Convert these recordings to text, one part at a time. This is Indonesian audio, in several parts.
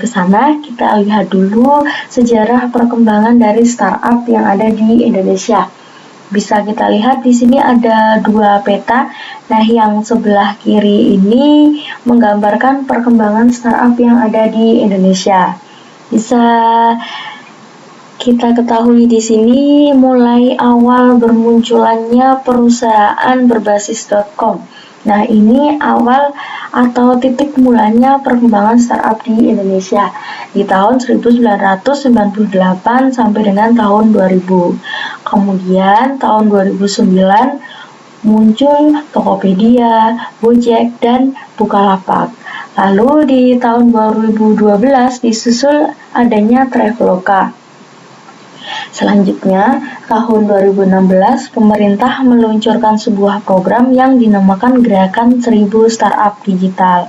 Ke sana, kita lihat dulu sejarah perkembangan dari startup yang ada di Indonesia. Bisa kita lihat di sini ada dua peta. Nah, yang sebelah kiri ini menggambarkan perkembangan startup yang ada di Indonesia. Bisa kita ketahui di sini mulai awal bermunculannya perusahaan berbasis.com. Nah, ini awal atau titik mulanya perkembangan startup di Indonesia di tahun 1998 sampai dengan tahun 2000. Kemudian tahun 2009 muncul Tokopedia, Gojek, dan Bukalapak. Lalu di tahun 2012 disusul adanya Traveloka. Selanjutnya, tahun 2016, pemerintah meluncurkan sebuah program yang dinamakan Gerakan 1000 Startup Digital.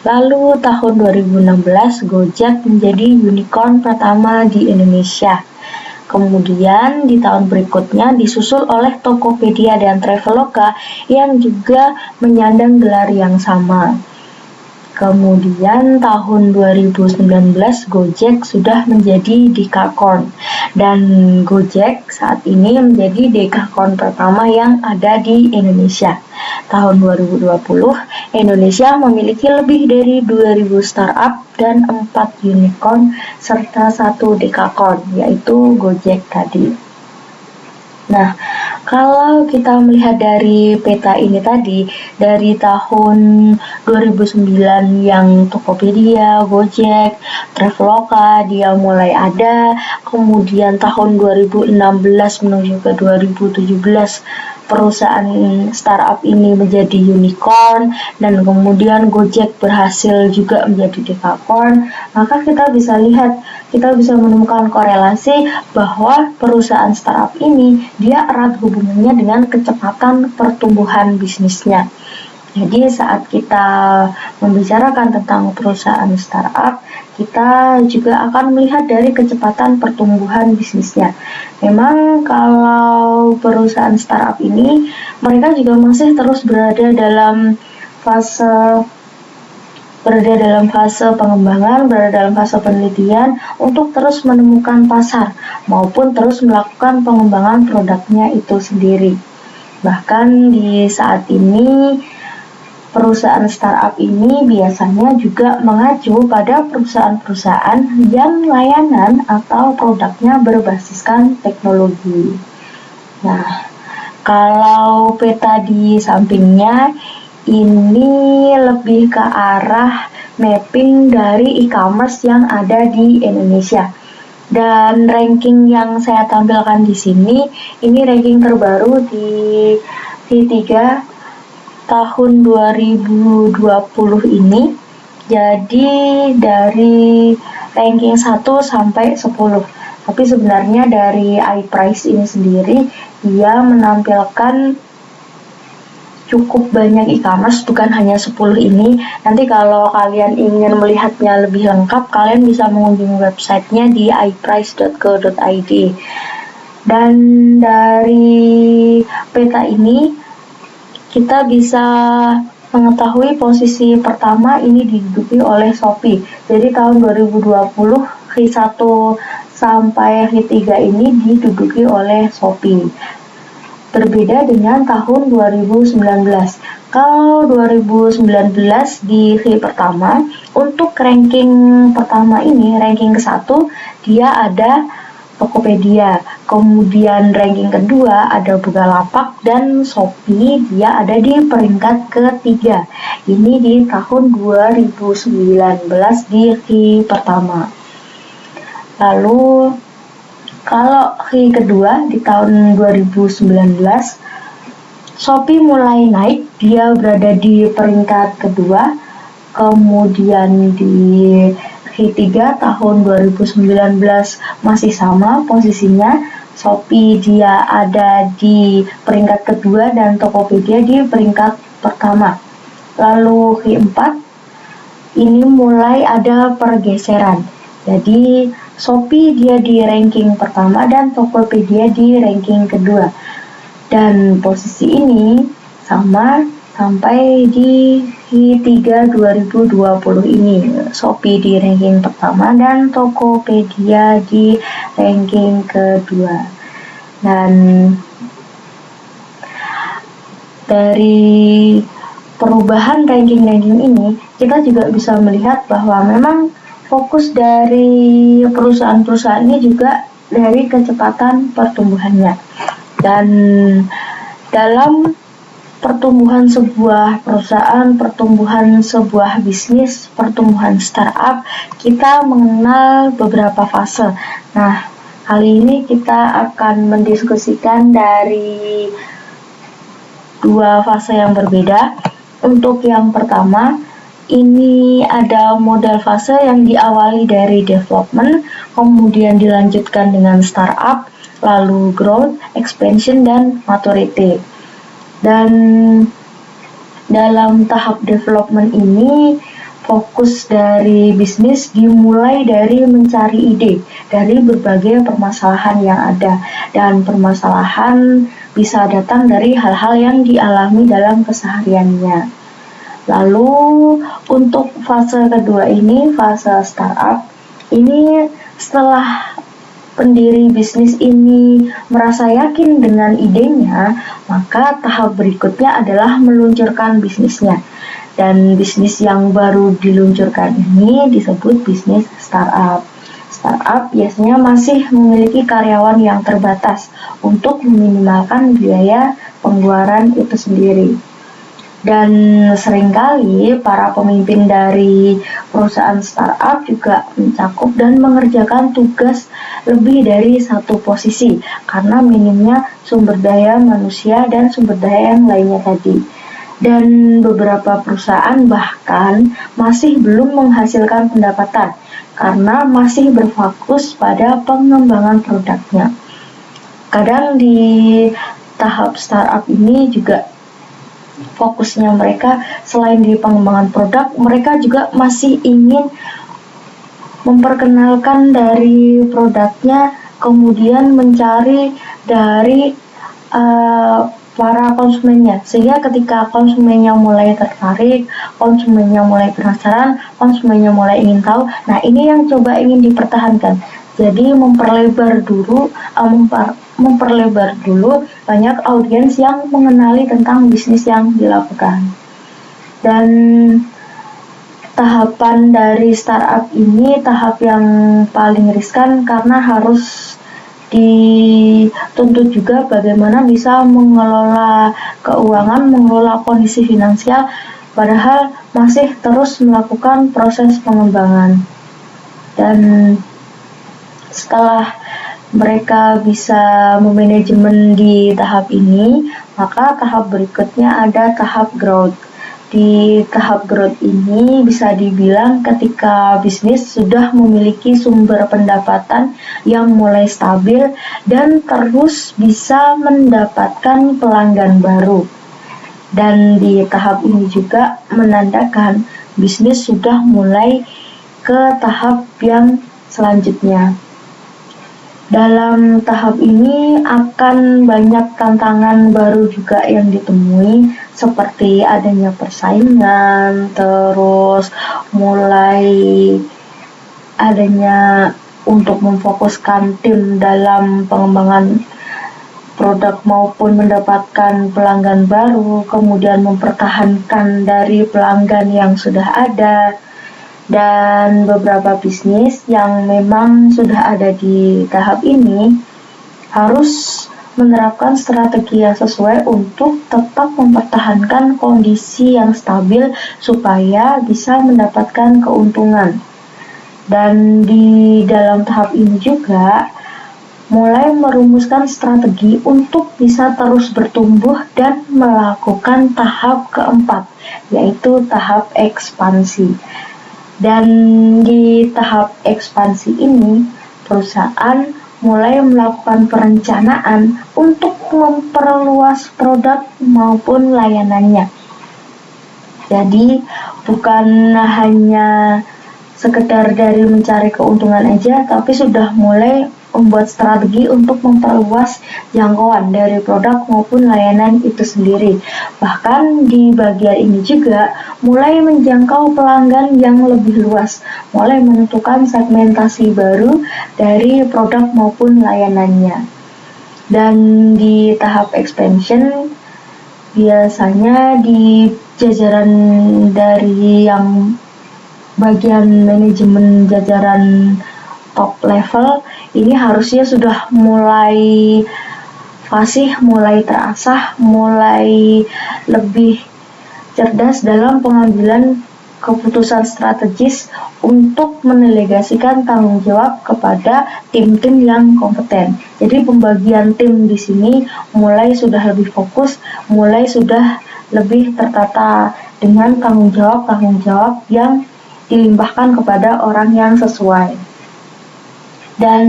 Lalu tahun 2016, Gojek menjadi unicorn pertama di Indonesia. Kemudian di tahun berikutnya disusul oleh Tokopedia dan Traveloka yang juga menyandang gelar yang sama. Kemudian tahun 2019 Gojek sudah menjadi Dekakorn dan Gojek saat ini menjadi Dekakorn pertama yang ada di Indonesia. Tahun 2020 Indonesia memiliki lebih dari 2000 startup dan 4 unicorn serta 1 Dekakorn yaitu Gojek tadi. Nah, kalau kita melihat dari peta ini tadi, dari tahun 2009 yang Tokopedia, Gojek, Traveloka dia mulai ada, kemudian tahun 2016 menuju ke 2017 perusahaan startup ini menjadi unicorn dan kemudian Gojek berhasil juga menjadi Dekakorn, maka kita bisa menemukan korelasi bahwa perusahaan startup ini dia erat hubungannya dengan kecepatan pertumbuhan bisnisnya. Jadi saat kita membicarakan tentang perusahaan startup, kita juga akan melihat dari kecepatan pertumbuhan bisnisnya. Memang kalau perusahaan startup ini, mereka juga masih terus berada dalam fase pengembangan, berada dalam fase penelitian untuk terus menemukan pasar maupun terus melakukan pengembangan produknya itu sendiri. Bahkan di saat ini perusahaan startup ini biasanya juga mengacu pada perusahaan-perusahaan yang layanan atau produknya berbasiskan teknologi. Nah, kalau peta di sampingnya ini lebih ke arah mapping dari e-commerce yang ada di Indonesia. Dan ranking yang saya tampilkan di sini, ini ranking terbaru di V3 tahun 2020 ini. Jadi dari ranking 1 sampai 10. Tapi sebenarnya dari iPrice ini sendiri dia menampilkan cukup banyak e-commerce, bukan hanya 10 ini. Nanti kalau kalian ingin melihatnya lebih lengkap, kalian bisa mengunjungi websitenya di iprice.co.id. Dan dari peta ini kita bisa mengetahui posisi pertama ini diduduki oleh Shopee. Jadi tahun 2020 V1 sampai V3 ini diduduki oleh Shopee. Berbeda dengan tahun 2019. Kalau 2019 di V pertama, untuk ranking pertama ini, ranking ke-1, dia ada Tokopedia. Kemudian ranking kedua ada Bukalapak dan Shopee, dia ada di peringkat ketiga. Ini di tahun 2019 di V pertama. Lalu kalau V kedua di tahun 2019, Shopee mulai naik, dia berada di peringkat kedua. Kemudian di V3 tahun 2019 masih sama posisinya, Shopee dia ada di peringkat kedua dan Tokopedia di peringkat pertama. Lalu V4 ini mulai ada pergeseran. Jadi Shopee dia di ranking pertama dan Tokopedia di ranking kedua. Dan posisi ini sama sampai di Q3 2020 ini. Shopee di ranking pertama dan Tokopedia di ranking kedua. Dan dari perubahan ranking-ranking ini, kita juga bisa melihat bahwa memang fokus dari perusahaan-perusahaan ini juga dari kecepatan pertumbuhannya. Dan dalam pertumbuhan sebuah perusahaan, pertumbuhan sebuah bisnis, pertumbuhan startup, kita mengenal beberapa fase. Nah, kali ini kita akan mendiskusikan dari dua fase yang berbeda. Untuk yang pertama, ini ada model fase yang diawali dari development, kemudian dilanjutkan dengan startup, lalu growth, expansion, dan maturity. Dan dalam tahap development ini, fokus dari bisnis dimulai dari mencari ide dari berbagai permasalahan yang ada, dan permasalahan bisa datang dari hal-hal yang dialami dalam kesehariannya. Lalu untuk fase kedua ini, fase startup, ini setelah pendiri bisnis ini merasa yakin dengan idenya, maka tahap berikutnya adalah meluncurkan bisnisnya. Dan bisnis yang baru diluncurkan ini disebut bisnis startup. Startup biasanya masih memiliki karyawan yang terbatas untuk meminimalkan biaya pengeluaran itu sendiri. Dan seringkali para pemimpin dari perusahaan startup juga mencakup dan mengerjakan tugas lebih dari satu posisi karena minimnya sumber daya manusia dan sumber daya yang lainnya tadi. Dan beberapa perusahaan bahkan masih belum menghasilkan pendapatan karena masih berfokus pada pengembangan produknya. Kadang di tahap startup ini juga fokusnya mereka selain di pengembangan produk, mereka juga masih ingin memperkenalkan dari produknya, kemudian mencari dari para konsumennya, sehingga ketika konsumennya mulai tertarik, konsumennya mulai penasaran, konsumennya mulai ingin tahu, nah ini yang coba ingin dipertahankan. Jadi memperlebar dulu banyak audiens yang mengenali tentang bisnis yang dilakukan. Dan tahapan dari startup ini tahap yang paling riskan karena harus dituntut juga bagaimana bisa mengelola keuangan, mengelola kondisi finansial, padahal masih terus melakukan proses pengembangan. Dan setelah mereka bisa memanajemen di tahap ini, maka tahap berikutnya ada tahap growth. Di tahap growth ini bisa dibilang ketika bisnis sudah memiliki sumber pendapatan yang mulai stabil dan terus bisa mendapatkan pelanggan baru. Dan di tahap ini juga menandakan bisnis sudah mulai ke tahap yang selanjutnya. Dalam tahap ini akan banyak tantangan baru juga yang ditemui, seperti adanya persaingan, terus mulai adanya untuk memfokuskan tim dalam pengembangan produk maupun mendapatkan pelanggan baru, kemudian mempertahankan dari pelanggan yang sudah ada. Dan beberapa bisnis yang memang sudah ada di tahap ini harus menerapkan strategi yang sesuai untuk tetap mempertahankan kondisi yang stabil supaya bisa mendapatkan keuntungan. Dan di dalam tahap ini juga mulai merumuskan strategi untuk bisa terus bertumbuh dan melakukan tahap keempat, yaitu tahap ekspansi. Dan di tahap ekspansi ini, perusahaan mulai melakukan perencanaan untuk memperluas produk maupun layanannya. Jadi, bukan hanya sekedar dari mencari keuntungan aja, tapi sudah mulai membuat strategi untuk memperluas jangkauan dari produk maupun layanan itu sendiri. Bahkan di bagian ini juga mulai menjangkau pelanggan yang lebih luas, mulai menentukan segmentasi baru dari produk maupun layanannya. Dan di tahap expansion, biasanya di jajaran dari yang bagian manajemen jajaran top level ini harusnya sudah mulai fasih, mulai terasah, mulai lebih cerdas dalam pengambilan keputusan strategis untuk mendelegasikan tanggung jawab kepada tim-tim yang kompeten. Jadi pembagian tim di sini mulai sudah lebih fokus, mulai sudah lebih tertata dengan tanggung jawab yang dilimpahkan kepada orang yang sesuai. Dan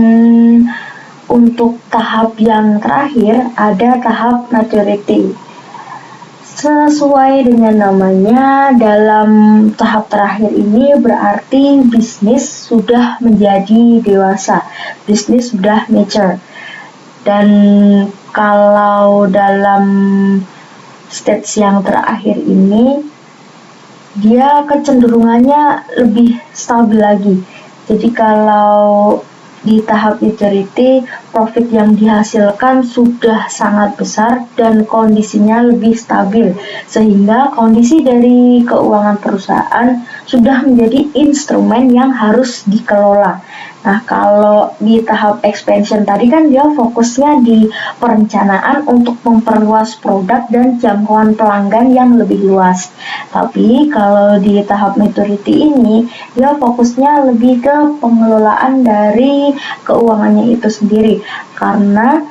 untuk tahap yang terakhir ada tahap maturity. Sesuai dengan namanya, dalam tahap terakhir ini berarti bisnis sudah menjadi dewasa, bisnis sudah mature. Dan kalau dalam stage yang terakhir ini, dia kecenderungannya lebih stabil lagi. Jadi kalau di tahap maturity, profit yang dihasilkan sudah sangat besar dan kondisinya lebih stabil, sehingga kondisi dari keuangan perusahaan sudah menjadi instrumen yang harus dikelola. Nah, kalau di tahap expansion tadi kan dia fokusnya di perencanaan untuk memperluas produk dan jangkauan pelanggan yang lebih luas. Tapi kalau di tahap maturity ini, dia fokusnya lebih ke pengelolaan dari keuangannya itu sendiri. Karena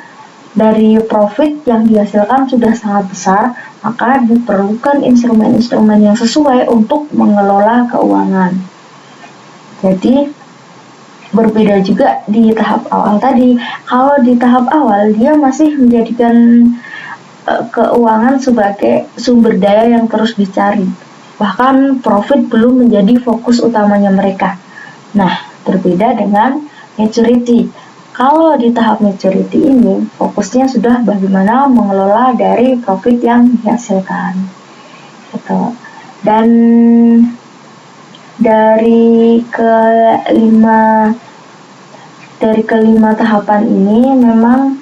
dari profit yang dihasilkan sudah sangat besar, maka diperlukan instrumen-instrumen yang sesuai untuk mengelola keuangan. Jadi berbeda juga di tahap awal tadi. Kalau di tahap awal dia masih menjadikan keuangan sebagai sumber daya yang terus dicari. Bahkan profit belum menjadi fokus utamanya mereka. Nah, berbeda dengan maturity. Kalau di tahap maturity ini, fokusnya sudah bagaimana mengelola dari profit yang dihasilkan. Gitu. Dan dari kelima tahapan ini memang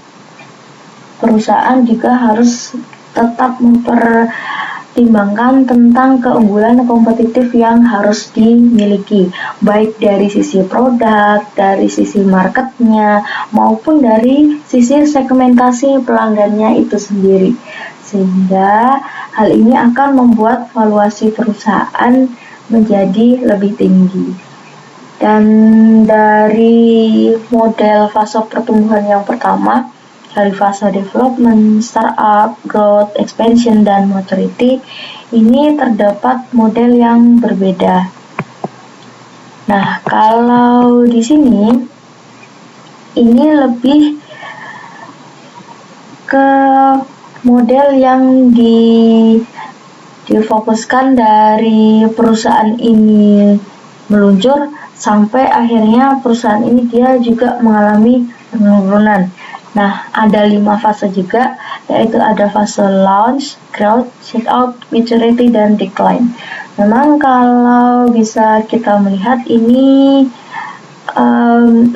perusahaan juga harus tetap mempertimbangkan tentang keunggulan kompetitif yang harus dimiliki, baik dari sisi produk, dari sisi marketnya, maupun dari sisi segmentasi pelanggannya itu sendiri. Sehingga hal ini akan membuat valuasi perusahaan menjadi lebih tinggi. Dan dari model fase pertumbuhan yang pertama, dari fase development, startup, growth, expansion, dan maturity, ini terdapat model yang berbeda. Nah, kalau di sini, ini lebih ke model yang difokuskan dari perusahaan ini meluncur sampai akhirnya perusahaan ini dia juga mengalami penurunan. Nah, ada 5 fase juga, yaitu ada fase launch, growth, shakeout, maturity, dan decline. Memang kalau bisa kita melihat ini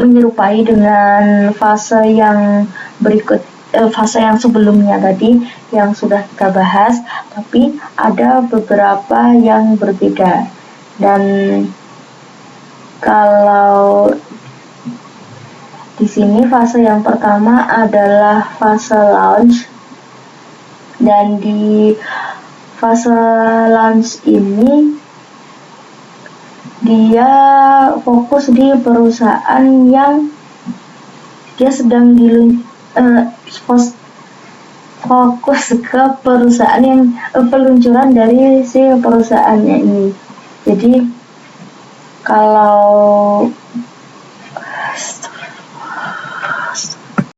menyerupai dengan fase yang berikut, fase yang sebelumnya tadi yang sudah kita bahas, tapi ada beberapa yang berbeda. Dan kalau di sini fase yang pertama adalah fase launch, dan di fase launch ini dia fokus di perusahaan yang dia sedang fokus ke perusahaan yang peluncuran dari si perusahaannya ini. Jadi kalau